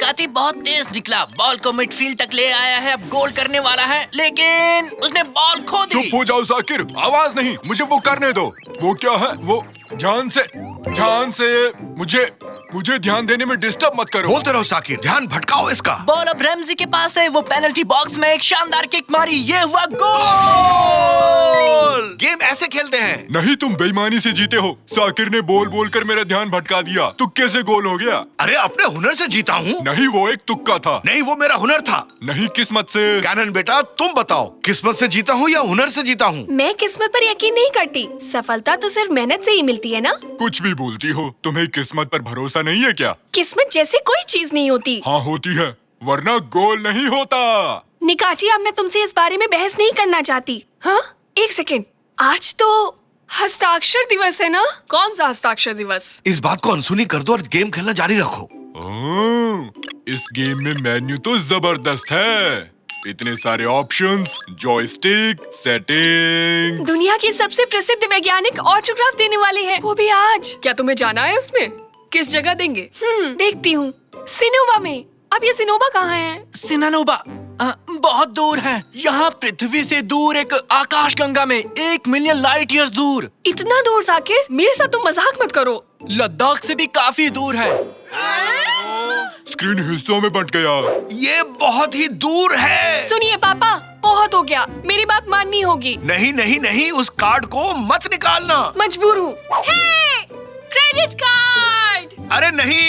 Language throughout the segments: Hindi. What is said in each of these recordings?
निकाटी बहुत तेज निकला, बॉल को मिडफील्ड तक ले आया है, अब गोल करने वाला है, लेकिन उसने बॉल खो दी। चुप हो जाओ साकिर, आवाज नहीं, मुझे वो करने दो। वो क्या है? वो ध्यान से मुझे ध्यान देने में डिस्टर्ब मत करो। बोलते रहो साकिर, ध्यान भटकाओ इसका। बॉल अब रैमजी के पास है, वो पेनल्टी बॉक्स में एक शानदार किक मारी, ये हुआ गोल। गेम ऐसे खेलते हैं। नहीं, तुम बेईमानी से जीते हो। साकिर ने बोल कर मेरा ध्यान भटका दिया। तुक्के से गोल हो गया। अरे अपने हुनर से जीता हूँ। नहीं, वो एक तुक्का था। नहीं, वो मेरा हुनर था। नहीं, किस्मत से। कैनन बेटा, तुम बताओ, किस्मत से जीता हूँ या हुनर से जीता हूँ? मैं किस्मत पर यकीन नहीं करती, सफलता तो सिर्फ मेहनत से ही मिलती है ना। कुछ भी बोलती हो, तुम्हें किस्मत पर भरोसा नहीं है क्या? किस्मत जैसे कोई चीज नहीं होती। हाँ होती है, वरना गोल नहीं होता। निकाची, अब मैं तुमसे इस बारे में बहस नहीं करना चाहती। हाँ, एक सेकेंड, आज तो हस्ताक्षर दिवस है ना? कौन सा हस्ताक्षर दिवस? इस बात को अनसुनी कर दो और गेम खेलना जारी रखो। इस गेम में मेन्यू तो जबरदस्त है। इतने सारे ऑप्शंस, जॉयस्टिक, सेटिंग्स। दुनिया के सबसे प्रसिद्ध वैज्ञानिक ऑटोग्राफ देने वाले हैं, वो भी आज। क्या तुम्हें जाना है उसमें? किस जगह देंगे? देखती हूँ। सिनोवा में। अब ये सिनोवा कहाँ है? सिनानोबा बहुत दूर है, यहाँ पृथ्वी से दूर एक आकाश गंगा में 1 मिलियन लाइट ईयर्स दूर। इतना दूर साकिर, मेरे साथ तुम मजाक मत करो। लद्दाख से भी काफी दूर है। स्क्रीन हिस्सों में बंट गया। ये बहुत ही दूर है। सुनिए पापा, बहुत हो गया, मेरी बात माननी होगी। नहीं नहीं नहीं, उस कार्ड को मत निकालना। मजबूर हूँ। Credit card. अरे नहीं,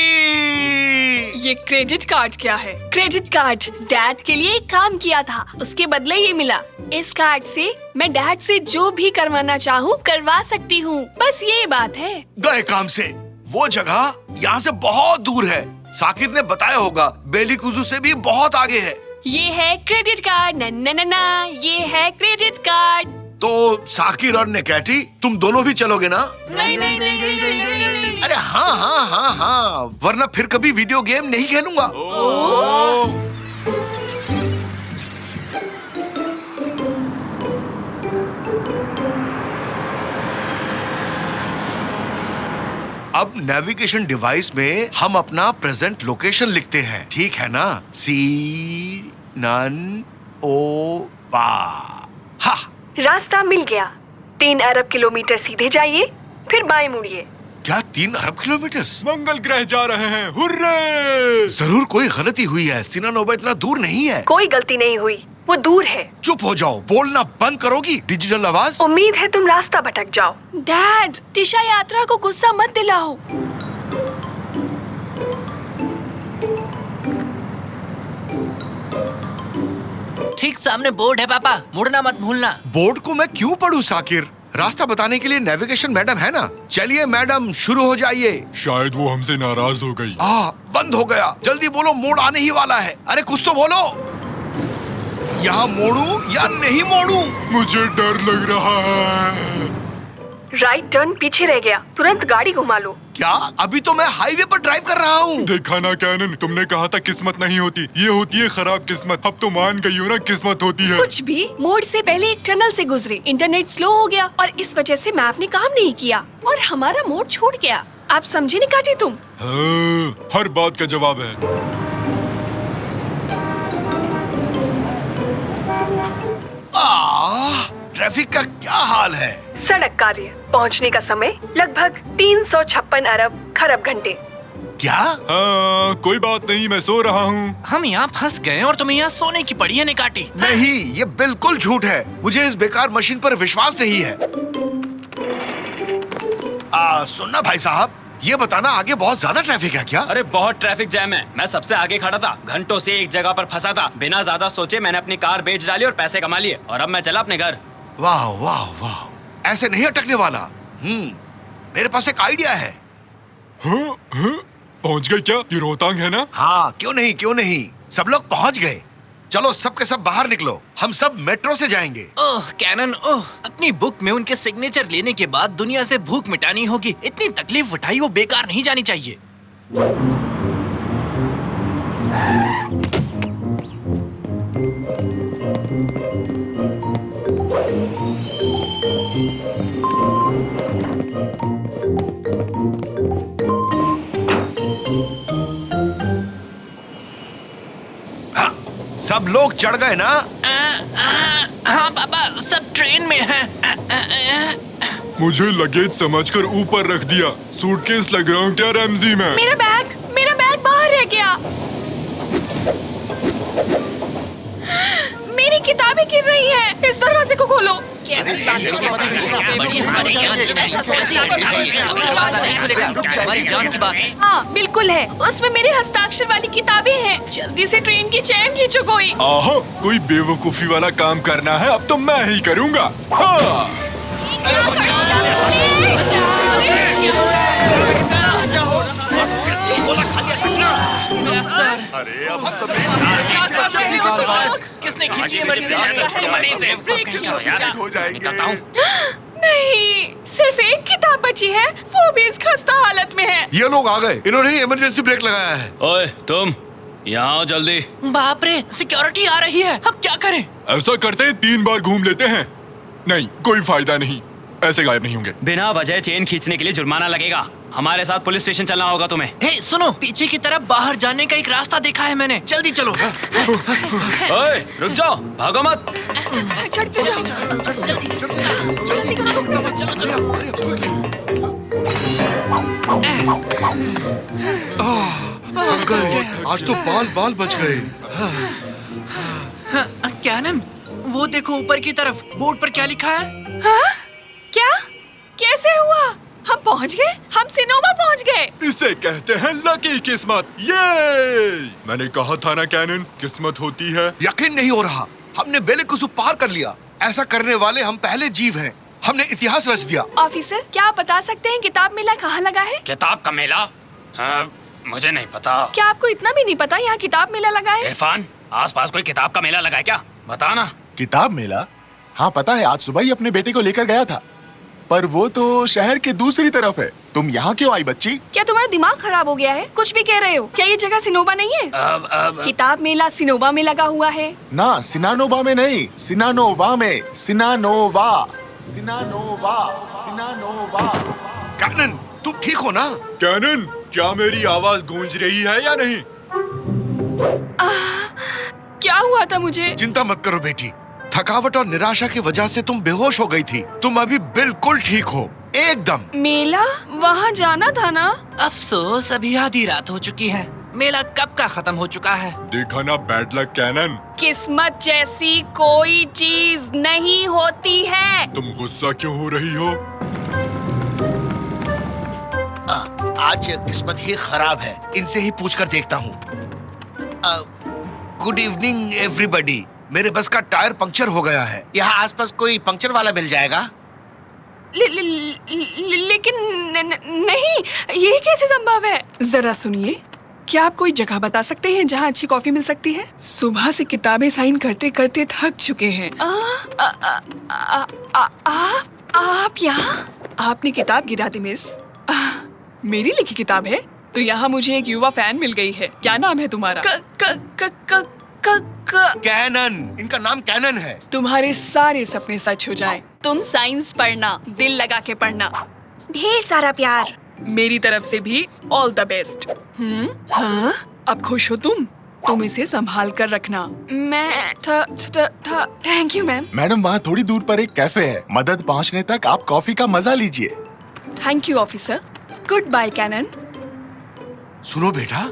ये क्रेडिट कार्ड क्या है? क्रेडिट कार्ड डैड के लिए एक काम किया था, उसके बदले ये मिला। इस कार्ड से मैं डैड से जो भी करवाना चाहूँ करवा सकती हूँ, बस ये बात है। गए काम से। वो जगह यहाँ से बहुत दूर है। साकिर ने बताया होगा, बेलीकुजू से भी बहुत आगे है। ये है क्रेडिट कार्ड। ना, ये है क्रेडिट कार्ड। तो साकिर और निकाटी, तुम दोनों भी चलोगे ना? नहीं। अरे हाँ, वरना फिर कभी वीडियो गेम नहीं खेलूंगा। अब नेविगेशन डिवाइस में हम अपना प्रेजेंट लोकेशन लिखते हैं, ठीक है ना? सिननोबा। हा, रास्ता मिल गया। 3 अरब किलोमीटर सीधे जाइए, फिर बाएं मुड़िए। क्या 3 अरब किलोमीटर? मंगल ग्रह जा रहे हैं, हुर्रे! जरूर कोई गलती हुई है। सिननोबा इतना दूर नहीं है। कोई गलती नहीं हुई, वो दूर है। चुप हो जाओ, बोलना बंद करोगी डिजिटल आवाज? उम्मीद है तुम रास्ता भटक जाओ। डैड, दिशा यात्रा को गुस्सा मत दिलाओ। ठीक सामने बोर्ड है पापा, मुड़ना मत भूलना। बोर्ड को मैं क्यों पढूं साकिर? रास्ता बताने के लिए नेविगेशन मैडम है ना। चलिए मैडम, शुरू हो जाइए। शायद वो हमसे नाराज हो गई। बंद हो गया। जल्दी बोलो, मोड़ आने ही वाला है। अरे कुछ तो बोलो। यहाँ मोड़ूं या नहीं मोड़ूं? मुझे डर लग रहा है। राइट टर्न पीछे रह गया, तुरंत गाड़ी घुमा लो। क्या? अभी तो मैं हाईवे पर ड्राइव कर रहा हूँ। देखा ना कैनन, तुमने कहा था किस्मत नहीं होती, ये होती है खराब किस्मत। अब तो मान गई हो ना, किस्मत होती है। कुछ भी। मोड़ से पहले एक टनल से गुजरे, इंटरनेट स्लो हो गया और इस वजह से मैप ने काम नहीं किया और हमारा मोड़ छूट गया। आप समझे निकाटी तुम? हाँ, हर बात का जवाब है। ट्रैफिक का क्या हाल है? सड़क कार्य पहुंचने का समय लगभग 356 अरब खरब घंटे। क्या? कोई बात नहीं, मैं सो रहा हूँ। हम यहाँ फंस गए और तुम्हें यहाँ सोने की पड़ी है निकाटी। नहीं, ये बिल्कुल झूठ है। मुझे इस बेकार मशीन पर विश्वास नहीं है। सुनना भाई साहब, ये बताना आगे बहुत ज्यादा ट्रैफिक है क्या? अरे बहुत ट्रैफिक जैम है। मैं सबसे आगे खड़ा था, घंटों से एक जगह पर फंसा था। बिना ज्यादा सोचे मैंने अपनी कार बेच डाली और पैसे कमा लिए और अब मैं चला अपने घर। वाह वाह वाह, ऐसे नहीं अटकने वाला। मेरे पास एक आइडिया है। पहुँच गए क्या? ये रोहतांग है ना? हाँ, क्यों नहीं, सब लोग पहुँच गए। चलो सब के सब बाहर निकलो, हम सब मेट्रो से जाएंगे। ओह कैनन, ओह, अपनी बुक में उनके सिग्नेचर लेने के बाद दुनिया से भूख मिटानी होगी। इतनी तकलीफ उठाई वो बेकार नहीं जानी चाहिए। सब लोग चढ़ गए ना? हाँ पापा, सब ट्रेन में हैं। मुझे लगेज समझकर ऊपर रख दिया। सूटकेस लग रहा हूँ क्या रैमजी में? मेरा बैग बाहर रह गया। मेरी किताबें गिर रही हैं। इस दरवाजे को खोलो। कैसी बात है? हमारी जान की बात है। हाँ बिल्कुल है, उसमें मेरे हस्ताक्षर वाली किताबें हैं। जल्दी से ट्रेन की चैन खींचो कोई। आहा, कोई बेवकूफी वाला काम करना है अब तो मैं ही करूँगा। हाँ। अरे अब किसने खींची है? हो जाएंगे। नहीं, सिर्फ एक किताब बची है, वो भी इस खस्ता हालत में है। ये लोग आ गए, इन्होंने ही इमरजेंसी ब्रेक लगाया है। ओए तुम यहाँ आओ जल्दी। बाप रे, सिक्योरिटी आ रही है। अब क्या करें? ऐसा करते हैं 3 बार घूम लेते हैं। नहीं, कोई फायदा नहीं, ऐसे गायब नहीं होंगे। बिना वजह चेन खींचने के लिए जुर्माना लगेगा। हमारे साथ पुलिस स्टेशन चलना होगा तुम्हें। हे सुनो, पीछे की तरफ बाहर जाने का एक रास्ता देखा है मैंने। जल्दी चलो। ओए रुक जाओ, भागो मत। चढ़ते जाओ। थक गए, आज तो बाल बच गए। कैनन, वो देखो ऊपर की तरफ, बोर्ड पर क्या लिखा है? हाँ? क्या? कैसे हुआ? हम पहुंच गए? हम सिनोवा पहुंच गए? इसे कहते हैं लकी किस्मत। ये मैंने कहा था ना कैनन, किस्मत होती है। यकीन नहीं हो रहा, हमने बेलिकुसु पार कर लिया। ऐसा करने वाले हम पहले जीव हैं। हमने इतिहास रच दिया। ऑफिसर, क्या आप बता सकते हैं किताब मेला कहाँ लगा है? किताब का मेला? मुझे नहीं पता। क्या आपको इतना भी नहीं पता यहाँ किताब मेला लगा है? इरफान, आसपास कोई किताब का मेला लगा है क्या? बता ना। किताब मेला? हाँ पता है, आज सुबह ही अपने बेटे को लेकर गया था, पर वो तो शहर के दूसरी तरफ है। तुम यहाँ क्यों आई बच्ची? क्या तुम्हारा दिमाग खराब हो गया है? कुछ भी कह रहे हो? क्या ये जगह सिनोवा नहीं है? किताब मेला सिनोवा में लगा हुआ है। ना, सिनानोवा में नहीं, सिनानोवा में। सिनानोवा, सिनानोवा, सिनानोवा। कैनन, तुम ठीक हो ना? कैनन, क्या मेरी आवाज गूंज रही है या नहीं? क्या हुआ था मुझे? चिंता मत करो बेटी, थकावट और निराशा की वजह से तुम बेहोश हो गई थी। तुम अभी बिल्कुल ठीक हो, एकदम। मेला? वहाँ जाना था ना? अफसोस, अभी आधी रात हो चुकी है। मेला कब का खत्म हो चुका है। देखा ना बैड लक कैनन। किस्मत जैसी कोई चीज नहीं होती है। तुम गुस्सा क्यों हो रही हो? आज किस्मत ही खराब है, इनसे ही पूछकर देखता हूँ। Good evening everybody. मेरे बस का टायर पंक्चर हो गया है। यहाँ आसपास कोई पंक्चर वाला मिल जाएगा? लेकिन नहीं, ये कैसे संभव है? जरा सुनिए, क्या आप कोई जगह बता सकते हैं जहाँ अच्छी कॉफी मिल सकती है? सुबह से किताबें साइन करते करते थक चुके हैं। आप यहाँ? आपने किताब गिरा दी मिस। मेरी लिखी किताब है तो यहाँ मुझे एक युवा फैन मिल गई है। क्या नाम है तुम्हारा? कैनन, इनका नाम कैनन है। तुम्हारे सारे सपने सच हो जाएं। तुम साइंस पढ़ना, दिल लगा के पढ़ना। ढेर सारा प्यार मेरी तरफ से भी। All the best. हाँ, अब खुश हो तुम इसे संभाल कर रखना। मैं थैंक यू मैम। मैडम, वहाँ थोड़ी दूर पर एक कैफे है, मदद पहुँचने तक आप कॉफी का मजा लीजिए। Thank you officer. Good bye कैनन। सुनो बेटा,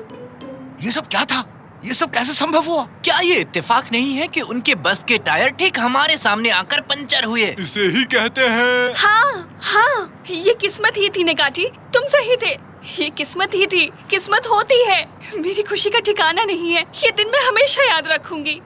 ये सब क्या था? ये सब कैसे संभव हुआ? क्या ये इत्तेफाक नहीं है कि उनके बस के टायर ठीक हमारे सामने आकर पंचर हुए? इसे ही कहते हैं। हाँ, ये किस्मत ही थी नेकाटी, तुम सही थे। ये किस्मत ही थी, किस्मत होती है। मेरी खुशी का ठिकाना नहीं है, ये दिन मैं हमेशा याद रखूंगी।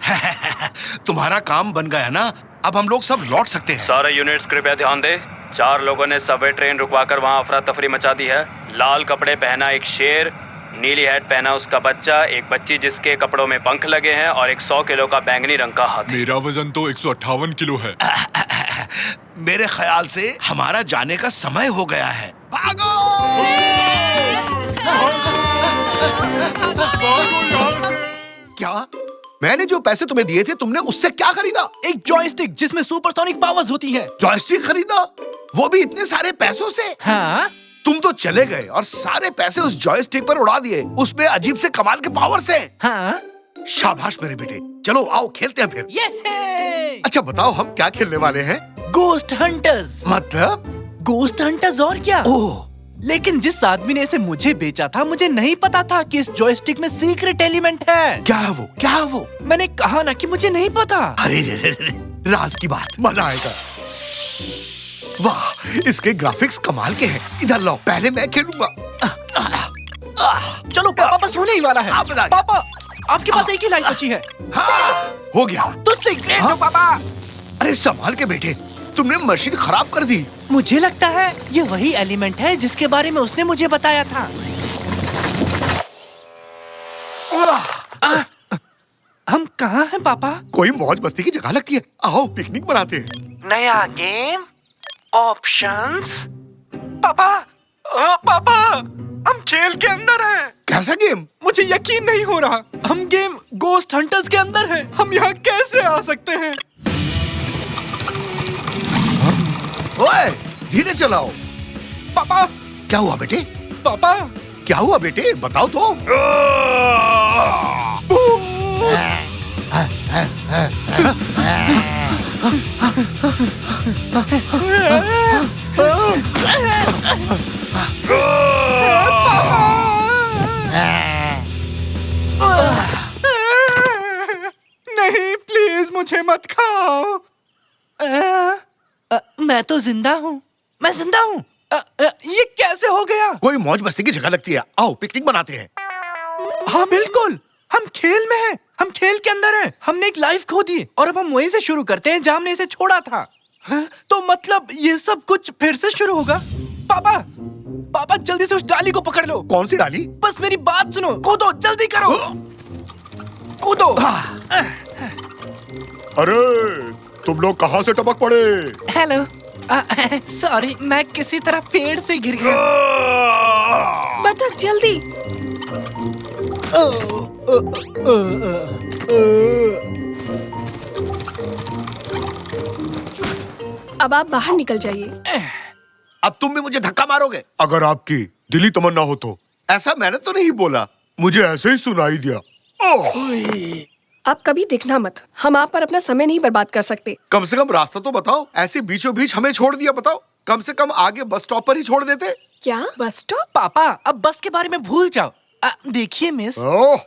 तुम्हारा काम बन गया ना, अब हम लोग सब लौट सकते हैं। सारे यूनिट्स कृपया ध्यान दे। 4 लोगों ने सबवे ट्रेन रुकवाकर वहाँ अफरा तफरी मचा दी है। लाल कपड़े पहना एक शेर, नीली हैट पहना उसका बच्चा, एक बच्ची जिसके कपड़ों में पंख लगे हैं और एक 100 किलो का बैंगनी रंग का हाथी। मेरा वजन तो 158 किलो है। मेरे ख्याल से हमारा जाने का समय हो गया है। भागो! क्या? मैंने जो पैसे तुम्हें दिए थे, तुमने उससे क्या खरीदा? एक जॉयस्टिक जिसमें सुपरसोनिक पावर्स होती हैं। जॉयस्टिक खरीदा? वो भी इतने सारे पैसों से? हाँ? तुम तो चले गए और सारे पैसे उस जॉयस्टिक पर उड़ा दिए, उसमें अजीब से कमाल के पावर से। हाँ? शाबाश मेरे बेटे, चलो आओ खेलते हैं फिर। ये अच्छा बताओ हम क्या खेलने वाले हैं? Ghost hunters. मतलब? गोस्ट हंटर्स और क्या? ओह, लेकिन जिस आदमी ने इसे मुझे बेचा था, मुझे नहीं पता था कि इस जॉयस्टिक में सीक्रेट एलिमेंट है। क्या है वो? क्या है वो? मैंने कहा ना कि मुझे नहीं पता। अरे रे रे रे, राज की बात, मजा आएगा। वाह, इसके ग्राफिक्स कमाल के हैं। इधर लाओ, पहले मैं खेलूंगा। चलो पापा, बस होने ही वाला है। आप बताइए। पापा, आपके पास एक ही लाइन बची है। हाँ, हो गया। तुझसे ग्रेट हो पापा। अरे संभाल के बेटे, तुमने मशीन खराब कर दी। मुझे लगता है ये वही एलिमेंट है जिसके बारे में उसने मुझे बताया था। हम कहाँ हैं पापा? कोई मौज मस्ती की जगह लगती है। आओ पिकनिक मनाते हैं। नया गेम, ऑप्शंस। पापा, पापा, हम खेल के अंदर हैं। कैसा गेम? मुझे यकीन नहीं हो रहा। हम गेम गोस्ट हंटर्स के अंदर हैं। हम यहाँ कैसे आ सकते हैं? ओए, धीरे चलाओ। पापा, क्या हुआ बेटे? पापा, क्या हुआ बेटे? बताओ तो। नहीं, प्लीज मुझे मत खाओ। मैं तो जिंदा हूँ। मैं जिंदा हूँ। ये कैसे हो गया? कोई मौज मस्ती की जगह लगती है। आओ पिकनिक मनाते हैं। हाँ बिल्कुल, हम खेल में हैं। हम खेल के अंदर हैं। हमने एक लाइफ खो दी और अब हम वहीं से शुरू करते हैं जहाँ हमने इसे छोड़ा था। हाँ? तो मतलब ये सब कुछ फिर से शुरू होगा? पापा, पापा जल्दी से उस डाली को पकड़ लो। कौन सी डाली? बस मेरी बात सुनो। कूदो, जल्दी करो। कूदो। अरे तुम लोग कहाँ से टपक पड़े? हेलो, सॉरी, मैं किसी तरह पेड़ से गिर गया। बतख जल्दी। अब आप बाहर निकल जाइए। अब तुम भी मुझे धक्का मारोगे? अगर आपकी दिली तमन्ना हो तो। ऐसा मैंने तो नहीं बोला, मुझे ऐसे ही सुनाई दिया। ओह! आप कभी दिखना मत। हम आप पर अपना समय नहीं बर्बाद कर सकते। कम से कम रास्ता तो बताओ। ऐसे बीचों बीच हमें छोड़ दिया। बताओ, कम से कम आगे बस स्टॉप पर ही छोड़ देते। क्या बस स्टॉप? पापा, अब बस के बारे में भूल जाओ। देखिए मिस, ओह,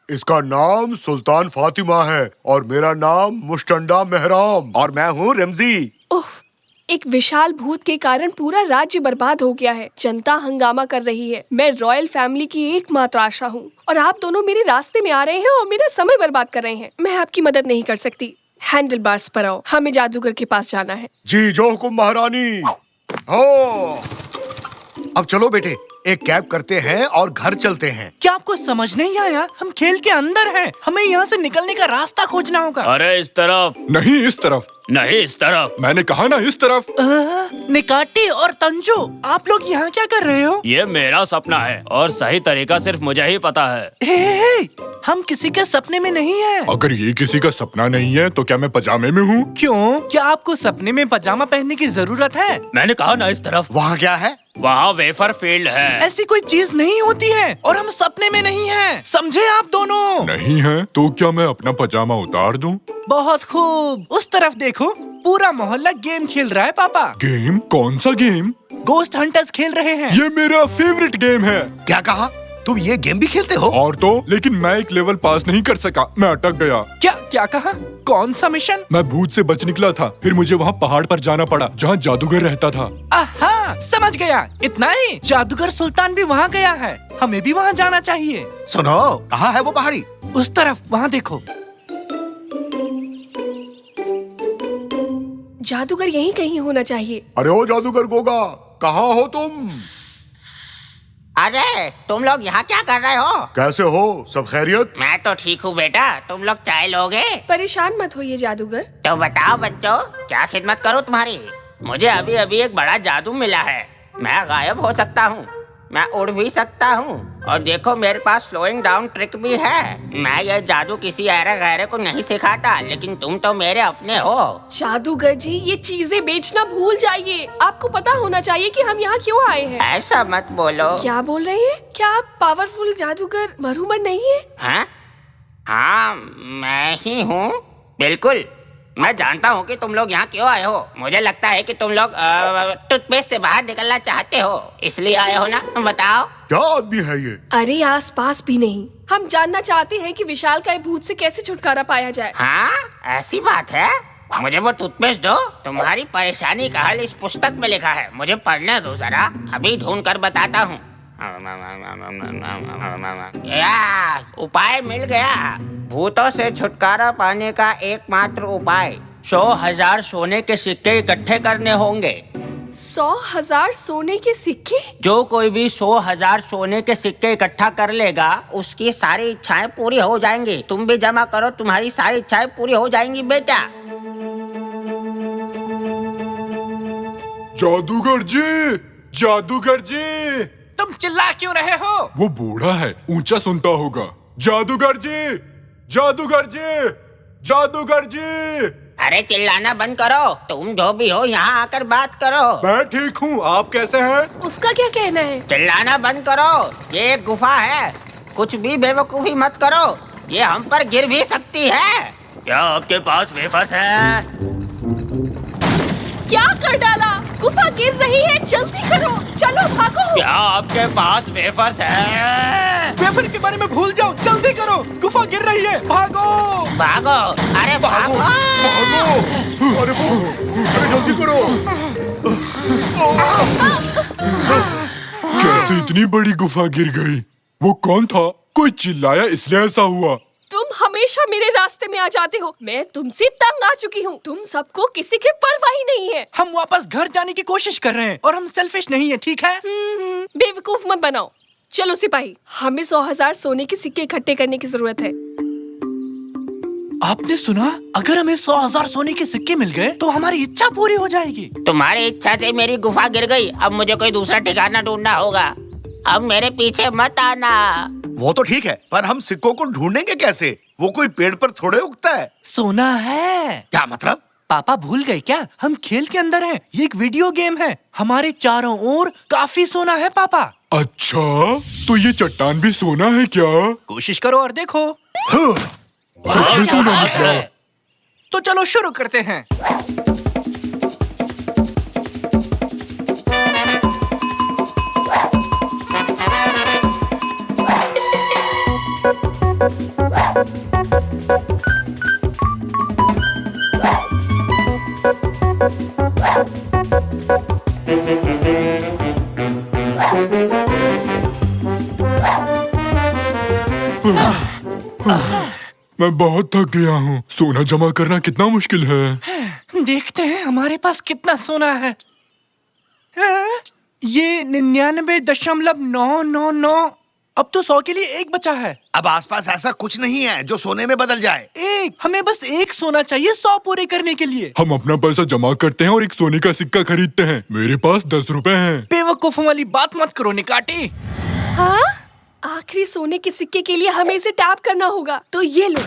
इसका नाम सुल्तान फातिमा है और मेरा नाम मुश्टंडा मेहराम। और मैं हूँ रमजी। उफ, एक विशाल भूत के कारण पूरा राज्य बर्बाद हो गया है। जनता हंगामा कर रही है। मैं रॉयल फैमिली की एकमात्र आशा हूँ और आप दोनों मेरे रास्ते में आ रहे हैं और मेरा समय बर्बाद कर रहे हैं। मैं आपकी मदद नहीं कर सकती। हैंडल बार्स पर आओ, हमें जादूगर के पास जाना है। जी जो हुकुम महारानी। हो, अब चलो बेटे, एक कैब करते हैं और घर चलते हैं। क्या आपको समझ नहीं आया? हम खेल के अंदर हैं। हमें यहाँ से निकलने का रास्ता खोजना होगा। अरे इस तरफ नहीं इस तरफ। नहीं, इस तरफ। मैंने कहा ना इस तरफ। निकाटी और तंजू, आप लोग यहाँ क्या कर रहे हो? ये मेरा सपना है और सही तरीका सिर्फ मुझे ही पता है। हे, हम किसी के सपने में नहीं हैं। अगर ये किसी का सपना नहीं है तो क्या मैं पजामे में हूँ? क्यों? क्या आपको सपने में पजामा पहनने की जरूरत है? मैंने कहा ना इस तरफ। वहाँ क्या है? वहाँ वेफर फील्ड है। ऐसी कोई चीज नहीं होती है और हम सपने में नहीं हैं। समझे आप दोनों? नहीं है तो क्या मैं अपना पजामा उतार दूं? बहुत खूब। उस तरफ देखो, पूरा मोहल्ला गेम खेल रहा है पापा। गेम? कौन सा गेम? गोस्ट हंटर्स खेल रहे हैं। ये मेरा फेवरेट गेम है। क्या कहा? तुम ये गेम भी खेलते हो? और तो, लेकिन मैं एक लेवल पास नहीं कर सका। मैं अटक गया। क्या क्या कहा? कौन सा मिशन? मैं भूत से बच निकला था, फिर मुझे वहाँ पहाड़ पर जाना पड़ा जहाँ जादूगर रहता था। आहा, समझ गया। इतना ही? जादूगर सुल्तान भी वहाँ गया है। हमें भी वहाँ जाना चाहिए। सुनो, कहाँ है वो पहाड़ी? उस तरफ, वहाँ देखो। जादूगर यहीं कहीं होना चाहिए। अरे ओ जादूगर गोगा, कहाँ हो तुम? अरे तुम लोग यहाँ क्या कर रहे हो? कैसे हो? सब खैरियत? मैं तो ठीक हूँ बेटा, तुम लोग चाय लोगे? परेशान मत होइए जादूगर। तो बताओ बच्चों, क्या खिदमत करूँ तुम्हारी? मुझे अभी अभी एक बड़ा जादू मिला है। मैं गायब हो सकता हूँ, मैं उड़ भी सकता हूँ और देखो मेरे पास स्लोइंग डाउन ट्रिक भी है। मैं ये जादू किसी ऐरे गैरे को नहीं सिखाता, लेकिन तुम तो मेरे अपने हो। जादूगर जी, ये चीजें बेचना भूल जाइए। आपको पता होना चाहिए कि हम यहाँ क्यों आए हैं। ऐसा मत बोलो। क्या बोल रहे हैं? क्या आप पावरफुल जादूगर मरहुमन नहीं है? हाँ? हाँ, मैं ही हूँ। बिल्कुल, मैं जानता हूँ कि तुम लोग यहाँ क्यों आए हो। मुझे लगता है कि तुम लोग टूथपेस्ट से बाहर निकलना चाहते हो, इसलिए आए हो ना? बताओ। क्या आदमी है ये? अरे आस पास भी नहीं, हम जानना चाहते हैं कि विशाल का भूत से कैसे छुटकारा पाया जाए। हाँ, ऐसी बात है। मुझे वो टूथपेस्ट दो। तुम्हारी परेशानी का हल इस पुस्तक में लिखा है, मुझे पढ़ने दो जरा, अभी ढूंढ कर बताता हूँ। उपाय मिल गया। भूतों से छुटकारा पाने का एकमात्र उपाय 100,000 सोने के सिक्के इकट्ठे करने होंगे। 100,000 सोने के सिक्के? जो कोई भी 100,000 सोने के सिक्के इकट्ठा कर लेगा, उसकी सारी इच्छाएं पूरी हो जाएंगी। तुम भी जमा करो, तुम्हारी सारी इच्छाएं पूरी हो जाएंगी बेटा। जादूगर जी, जादूगर जी। तुम चिल्ला क्यों रहे हो? वो बूढ़ा है, ऊंचा सुनता होगा। जादूगर जी, जादूगर जी, जादूगर जी। अरे चिल्लाना बंद करो, तुम जो भी हो यहाँ आकर बात करो। मैं ठीक हूँ, आप कैसे हैं? उसका क्या कहना है? चिल्लाना बंद करो, ये एक गुफा है, कुछ भी बेवकूफी मत करो, ये हम पर गिर भी सकती है। क्या आपके पास वेफर्स है? क्या कर डाला? गुफा गिर रही है, जल्दी करो, चलो भागो। क्या आपके पास वेफर्स है? वेफर के बारे में भूल जाओ, जल्दी करो, गुफा गिर रही है, भागो। भागो, अरे भागो, अरे जल्दी करो। कैसे इतनी बड़ी गुफा गिर गई? वो कौन था? कोई चिल्लाया इसलिए ऐसा हुआ। तुम हमेशा मेरे रास्ते में आ जाते हो, मैं तुमसे तंग आ चुकी हूँ। तुम सबको किसी की परवाह ही नहीं है। हम वापस घर जाने की कोशिश कर रहे हैं और हम सेल्फिश नहीं है, ठीक है? बेवकूफ मत बनाओ। चलो सिपाही, हमें 100,000 सोने के सिक्के इकट्ठे करने की जरूरत है। आपने सुना? अगर हमें 100,000 सोने के सिक्के मिल गए तो हमारी इच्छा पूरी हो जाएगी। तुम्हारी इच्छा से मेरी गुफा गिर गई, अब मुझे कोई दूसरा ठिकाना ढूंढना होगा। अब मेरे पीछे मत आना। वो तो ठीक है, पर हम सिक्कों को ढूंढेंगे कैसे? वो कोई पेड़ पर थोड़े उगता है। सोना है। क्या मतलब? पापा भूल गए क्या? हम खेल के अंदर हैं। ये एक वीडियो गेम है। हमारे चारों ओर काफी सोना है पापा। अच्छा, तो ये चट्टान भी सोना है क्या? कोशिश करो और देखो। सच में सोना निकला। तो चलो शुरू करते हैं। मैं बहुत थक गया हूँ। सोना जमा करना कितना मुश्किल है। देखते हैं हमारे पास कितना सोना है। ये 99.999। अब तो 100 के लिए एक बचा है। अब आसपास ऐसा कुछ नहीं है जो सोने में बदल जाए। एक, हमें बस एक सोना चाहिए 100 पूरे करने के लिए। हम अपना पैसा जमा करते हैं और एक सोने का सिक्का खरीदते हैं। मेरे पास 10 रुपए हैं। बेवकूफों वाली बात मत करो निकाटी। हाँ? आखिरी सोने के सिक्के के लिए हमें इसे टैप करना होगा, तो ये लो।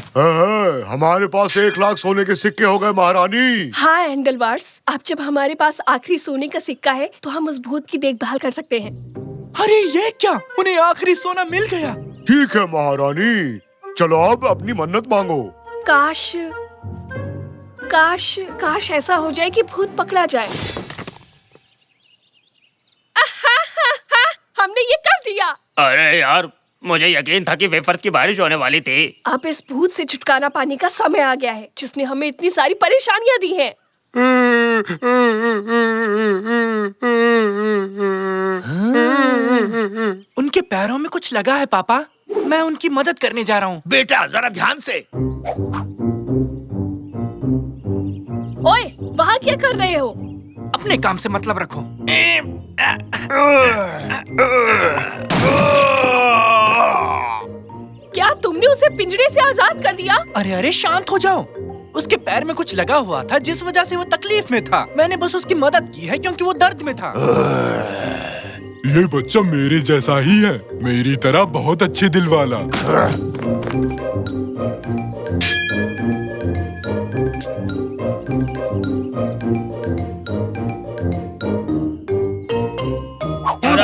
हमारे पास 1 लाख सोने के सिक्के हो गए महारानी। हाँ एंडलवार्स, अब जब हमारे पास आखिरी सोने का सिक्का है तो हम उस भूत की देखभाल कर सकते हैं। अरे ये क्या? उन्हें आखिरी सोना मिल गया। ठीक है महारानी, चलो अब अपनी मन्नत मांगो। काश काश काश ऐसा हो जाए कि भूत पकड़ा जाए। हमने ये कर दिया। अरे यार, मुझे यकीन था कि वेफर्स की बारिश होने वाली थी। अब इस भूत से छुटकारा पाने का समय आ गया है, जिसने हमें इतनी सारी परेशानियां दी हैं। उनके पैरों में कुछ लगा है पापा। मैं उनकी मदद करने जा रहा हूँ। बेटा जरा ध्यान से। ओए, वहाँ क्या कर रहे हो? अपने काम से मतलब रखो। क्या तुमने उसे पिंजरे से आजाद कर दिया? अरे अरे शांत हो जाओ। उसके पैर में कुछ लगा हुआ था जिस वजह से वो तकलीफ में था। मैंने बस उसकी मदद की है क्योंकि वो दर्द में था। ये बच्चा मेरे जैसा ही है, मेरी तरह बहुत अच्छे दिल वाला।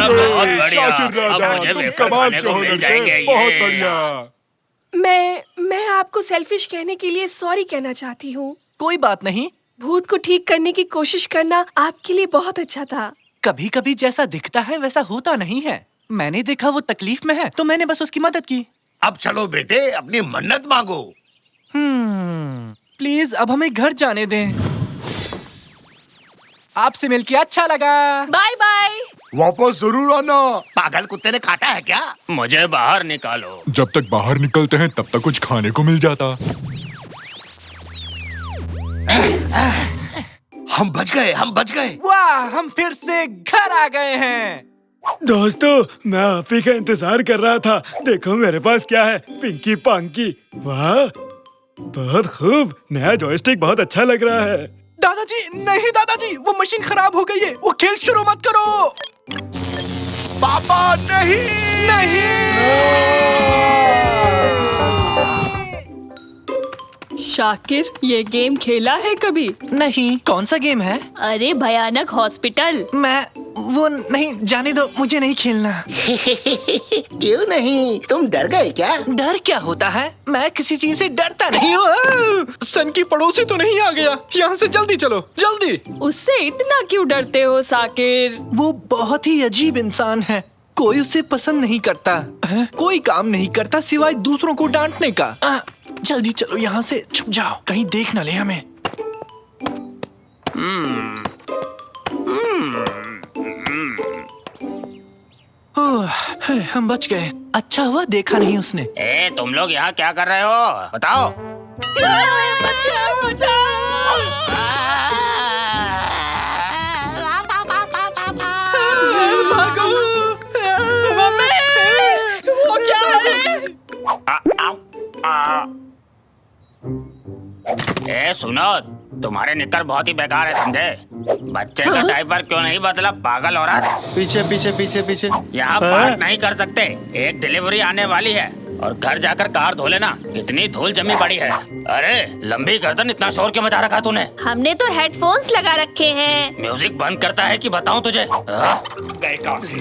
बहुत बढ़िया। शाकिर राजा, अब मुझे तुम वेफर कमाल खाने के को हो मिल लड़के। जाएंगे, बहुत ये। बढ़िया। मैं आपको सेल्फिश कहने के लिए सॉरी कहना चाहती हूँ। कोई बात नहीं। भूत को ठीक करने की कोशिश करना आपके लिए बहुत अच्छा था। कभी कभी जैसा दिखता है वैसा होता नहीं है। मैंने देखा वो तकलीफ में है तो मैंने बस उसकी मदद की। अब चलो बेटे, अपनी मन्नत मांगो। प्लीज अब हमें घर जाने दें। आपसे मिलके अच्छा लगा। Bye bye. वापस जरूर आना। पागल कुत्ते ने काटा है क्या? मुझे बाहर निकालो। जब तक बाहर निकलते हैं तब तक कुछ खाने को मिल जाता। हम बच गए, हम बच गए। वाह, हम फिर से घर आ गए हैं। दोस्तों, मैं आप ही का इंतजार कर रहा था। देखो मेरे पास क्या है, पिंकी पांकी। वाह, बहुत खूब। नया जॉयस्टिक बहुत अच्छा लग रहा है। दादाजी नहीं, दादाजी वो मशीन खराब हो गई है। वो खेल शुरू मत करो। पापा नहीं, नहीं। शाकिर, ये गेम खेला है कभी? नहीं। कौन सा गेम है? अरे भयानक हॉस्पिटल। मैं वो नहीं, जाने दो, मुझे नहीं खेलना। क्यों नहीं? तुम डर गए क्या? डर क्या होता है? मैं किसी चीज से डरता नहीं हूँ। सन की पड़ोसी तो नहीं आ गया? यहाँ से जल्दी चलो, जल्दी। उससे इतना क्यों डरते हो साकिर? वो बहुत ही अजीब इंसान है। कोई उसे पसंद नहीं करता है? कोई काम नहीं करता सिवाय दूसरों को डांटने का। जल्दी चलो यहाँ से, छुप जाओ, कहीं देख न ले हमें। हम बच गए। अच्छा हुआ देखा नहीं उसने। ए, तुम लोग यहाँ क्या कर रहे हो? बताओ। भागो। वो क्या है? ए सुनो, तुम्हारे निक्कर बहुत ही बेकार है, समझे? बच्चे का डायपर क्यों नहीं बदला, पागल औरत? पीछे पीछे पीछे पीछे। यहाँ पार्क नहीं कर सकते। एक डिलीवरी आने वाली है और घर जाकर कार धो लेना। कितनी धूल जमी पड़ी है। अरे लंबी गर्दन, इतना शोर क्यों मचा रखा तूने? हमने तो हेडफोन्स लगा रखे हैं। म्यूजिक बंद करता है कि बताऊं तुझे? गए काम से।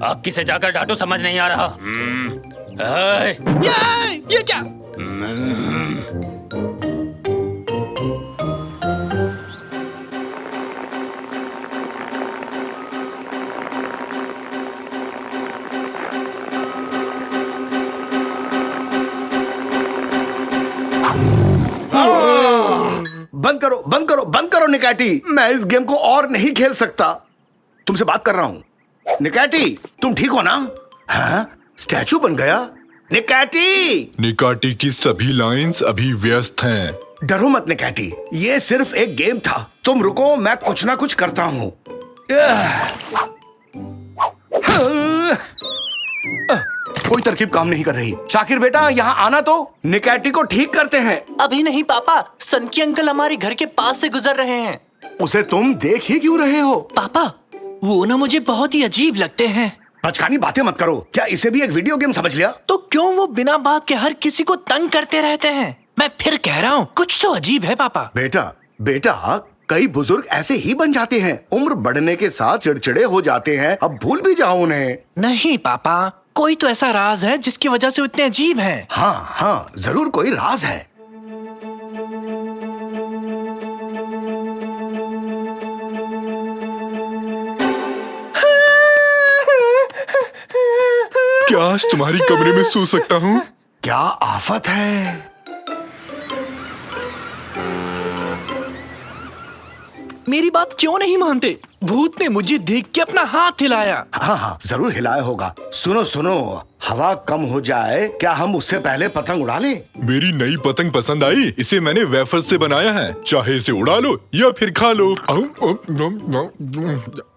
अब किसे जाकर डांटू समझ नहीं आ रहा। ये क्या? बंद करो, बंद करो, बंद करो निकैटी। मैं इस गेम को और नहीं खेल सकता। तुमसे बात कर रहा हूँ। निकैटी, तुम ठीक हो ना? हाँ? स्टैचू बन गया? निकैटी! निकाटी की सभी लाइंस अभी व्यस्त हैं। डरो मत निकैटी, ये सिर्फ एक गेम था। तुम रुको, मैं कुछ ना कुछ करता हूँ। कोई तरकीब काम नहीं कर रही। शाकिर बेटा, यहाँ आना तो निकैटी को ठीक करते हैं। अभी नहीं पापा, सनकी अंकल हमारे घर के पास से गुजर रहे हैं। उसे तुम देख ही क्यों रहे हो? पापा, वो ना मुझे बहुत ही अजीब लगते हैं। बचकानी बातें मत करो। क्या इसे भी एक वीडियो गेम समझ लिया? तो क्यों वो बिना बात के हर किसी को तंग करते रहते हैं? मैं फिर कह रहा हूँ, कुछ तो अजीब है पापा। बेटा, बेटा, कई बुजुर्ग ऐसे ही बन जाते हैं। उम्र बढ़ने के साथ चिड़चिड़े हो जाते हैं। अब भूल भी जाओ उन्हें। नहीं पापा, कोई तो ऐसा राज है जिसकी वजह से वो इतने अजीब हैं। हाँ हाँ, जरूर कोई राज है। क्या आज तुम्हारी कमरे में सो सकता हूँ? क्या आफत है। मेरी बात क्यों नहीं मानते? भूत ने मुझे देख के अपना हाथ हिलाया। हाँ हाँ, जरूर हिलाया होगा। सुनो सुनो, हवा कम हो जाए, क्या हम उससे पहले पतंग उड़ा लें? मेरी नई पतंग पसंद आई। इसे मैंने वेफर से बनाया है। चाहे इसे उड़ा लो या फिर खा लो।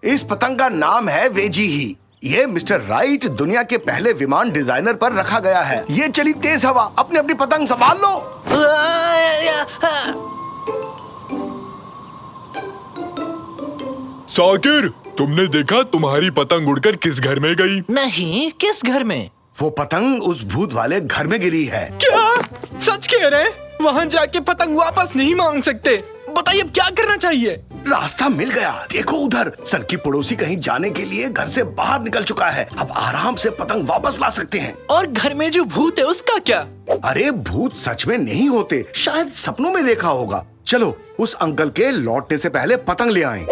इस पतंग का नाम है वेजी ही। ये मिस्टर राइट, दुनिया के पहले विमान डिजाइनर पर रखा गया है। ये चली तेज हवा, अपनी अपनी पतंग संभाल लो। साकिर, तुमने देखा तुम्हारी पतंग उड़कर किस घर में गई? नहीं, किस घर में? वो पतंग उस भूत वाले घर में गिरी है। क्या? सच कह रहे हैं? वहाँ जाके पतंग वापस नहीं मांग सकते। बताइए अब क्या करना चाहिए? रास्ता मिल गया। देखो उधर, सन की पड़ोसी कहीं जाने के लिए घर से बाहर निकल चुका है। अब आराम से पतंग वापस ला सकते हैं। और घर में जो भूत है उसका क्या? अरे भूत सच में नहीं होते, शायद सपनों में देखा होगा। चलो उस अंकल के लौटने से पहले पतंग ले आएं।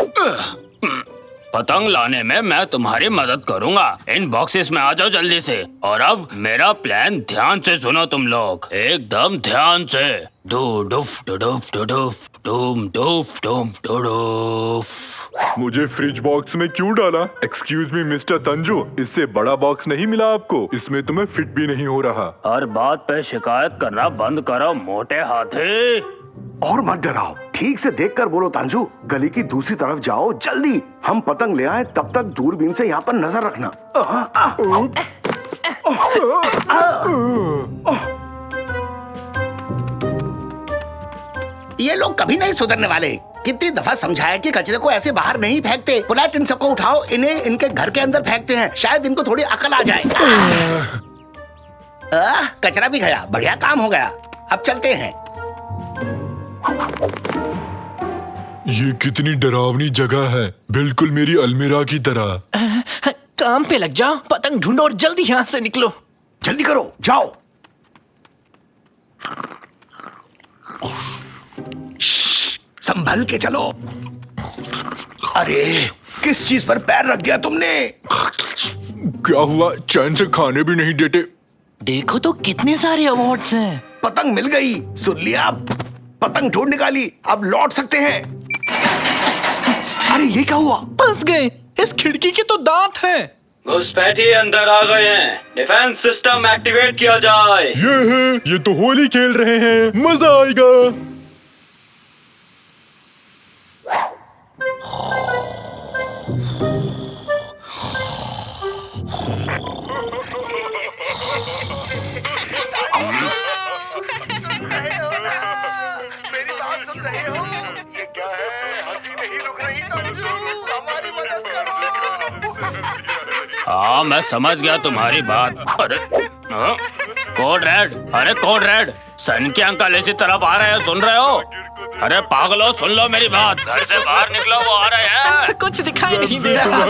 पतंग लाने में मैं तुम्हारी मदद करूंगा। इन बॉक्सेस में आ जाओ जल्दी से। और अब मेरा प्लान ध्यान से सुनो तुम लोग, एकदम ध्यान से। डू डुफ डू डुफ डू डुफ डूम डुफ डूम डू डुफ। मुझे फ्रिज बॉक्स में क्यों डाला? एक्सक्यूज मी मिस्टर तंजू, इससे बड़ा बॉक्स नहीं मिला आपको? इसमें तुम्हें फिट भी नहीं हो रहा। हर बात पे शिकायत करना बंद करो मोटे हाथी। और मत डराओ, ठीक से देखकर बोलो तांजू। गली की दूसरी तरफ जाओ जल्दी। हम पतंग ले आए, तब तक दूरबीन से यहाँ पर नजर रखना। ये लोग कभी नहीं सुधरने वाले। कितनी दफा समझाया कि कचरे को ऐसे बाहर नहीं फेंकते। पुलाट, इन सबको उठाओ, इन्हें इनके घर के अंदर फेंकते हैं। शायद इनको थोड़ी अकल आ जाए। कचरा भी गया, बढ़िया काम हो गया। अब चलते हैं। ये कितनी डरावनी जगह है, बिल्कुल मेरी अलमीरा की तरह। काम पे लग जाओ, पतंग ढूंढो और जल्दी यहाँ से निकलो। जल्दी करो, जाओ। संभल के चलो। अरे किस चीज पर पैर रख दिया तुमने? क्या हुआ? चैन से खाने भी नहीं देते। देखो तो कितने सारे अवार्ड्स हैं। पतंग मिल गई, सुन लिया? पतंग ढूंढ निकाली, अब लौट सकते हैं। अरे ये क्या हुआ? फंस गए। इस खिड़की के तो दांत हैं। घुसपैठिए अंदर आ गए हैं। डिफेंस सिस्टम एक्टिवेट किया जाए। ये तो होली खेल रहे हैं, मजा आएगा। मेरी बात सुन रहे हो? ये क्या है? हंसी नहीं रुक रही। हमारी मदद करो। हाँ मैं समझ गया तुम्हारी बात। अरे हाँ? कोड रेड, अरे कोड रेड, सन के अंकल इसी तरफ आ रहे हैं, सुन रहे हो? अरे पागलो, सुन लो मेरी बात। घर से बाहर निकलो, वो आ रहे हैं। कुछ दिखाई नहीं दे रहा।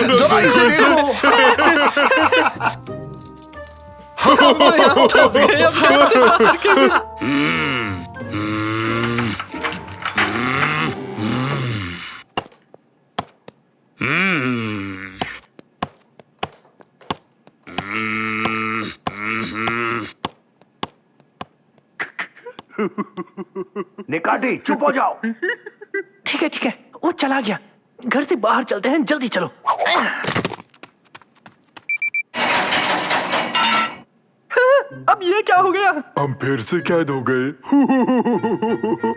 ज़रा इसे देखो। निकाटी, चुप हो जाओ। ठीक है, वो चला गया। घर से बाहर चलते हैं, जल्दी चलो। अब ये क्या हो गया? हम फिर से कैद हो गए।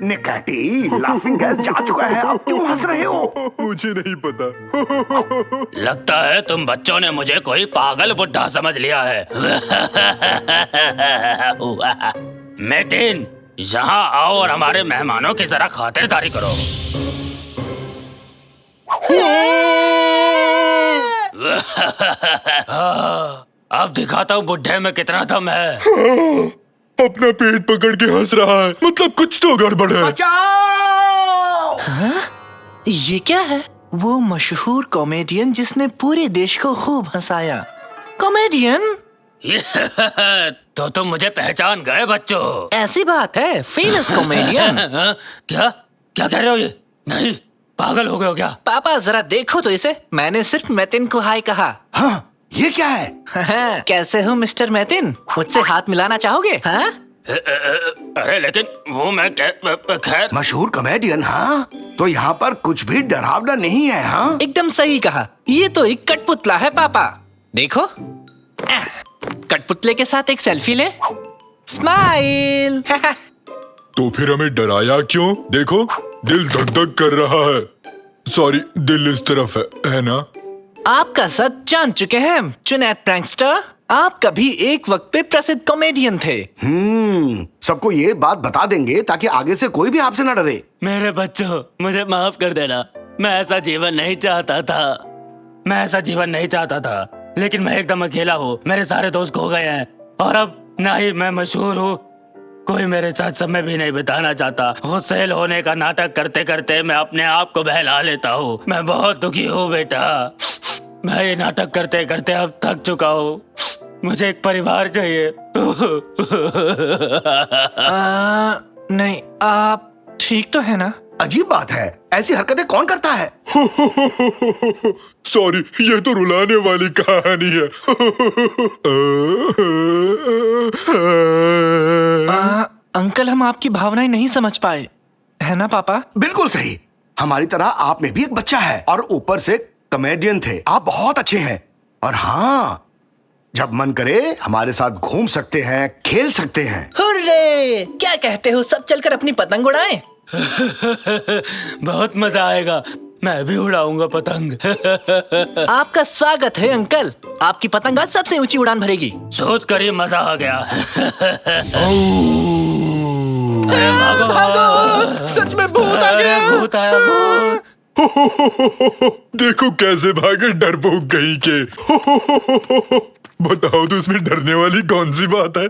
निकाटी, लाफिंग गैस जा चुका है, अब क्यों हंस रहे हो? मुझे नहीं पता। लगता है तुम बच्चों ने मुझे कोई पागल बुड्ढा समझ लिया है। मेटिन, यहाँ आओ और हमारे मेहमानों की जरा खातिरदारी करो। अब दिखाता हूँ बुड्ढे में कितना दम है। अपना पेट पकड़ के हंस रहा है, मतलब कुछ तो गड़बड़ है। बचाओ! ये क्या है? वो मशहूर कॉमेडियन जिसने पूरे देश को खूब हंसाया। कॉमेडियन? तो तुम मुझे पहचान गए बच्चों? ऐसी बात है, फेमस कॉमेडियन। क्या क्या कह रहे हो? ये नहीं, पागल हो गए हो क्या? पापा जरा देखो तो इसे। मैंने सिर्फ मैतिन को हाय कहा। हाँ, ये क्या है? कैसे हो मिस्टर मैतिन? मुझसे हाथ मिलाना चाहोगे? हाँ? अरे लेकिन वो मैं खैर। मशहूर कॉमेडियन, हाँ? तो यहाँ पर कुछ भी डरावना नहीं है, हाँ? एकदम सही कहा। ये तो एक कठपुतला है पापा। देखो, कठपुतले के साथ एक सेल्फी ले। स्माइल। तो फिर हमें डराया क्यों? देखो, दिल धक धक कर रहा है। सॉरी, दिल इस तरफ है ना? आपका सच जान चुके हैं जुनैद प्रैंकस्टर। आप कभी एक वक्त पे प्रसिद्ध कॉमेडियन थे। सबको ये बात बता देंगे ताकि आगे से कोई भी आपसे न डरे। मेरे बच्चों, मुझे माफ कर देना। मैं ऐसा जीवन नहीं चाहता था। लेकिन मैं एकदम अकेला हूँ। मेरे सारे दोस्त खो गए हैं और अब ना ही मैं मशहूर हूँ। कोई मेरे साथ समय भी नहीं बिताना चाहता। गुस्सेल होने का नाटक करते करते मैं अपने आप को बहला लेता हूँ। मैं बहुत दुखी हूँ बेटा। मैं ये नाटक करते करते अब थक चुका हूँ। मुझे एक परिवार चाहिए। नहीं, आप ठीक तो है ना? अजीब बात है, ऐसी हरकतें कौन करता है? सॉरी, ये तो रुलाने वाली कहानी है। अंकल, हम आपकी भावनाएं नहीं समझ पाए, है ना पापा? बिल्कुल सही। हमारी तरह आप में भी एक बच्चा है और ऊपर से कॉमेडियन थे। आप बहुत अच्छे हैं और हाँ, जब मन करे हमारे साथ घूम सकते हैं, खेल सकते हैं। हुर्रे! क्या कहते हो, सब चलकर अपनी पतंग उड़ाएं? बहुत मजा आएगा। मैं भी उड़ाऊंगा पतंग। आपका स्वागत है अंकल। आपकी पतंग आज सबसे ऊंची उड़ान भरेगी। सोच कर ही मजा आ गया। भागो! सच में भूत आ गया! भूत आया, भूत। देखो कैसे भागे डरपोक कहीं के। बताओ तो इसमें डरने वाली कौन सी बात है?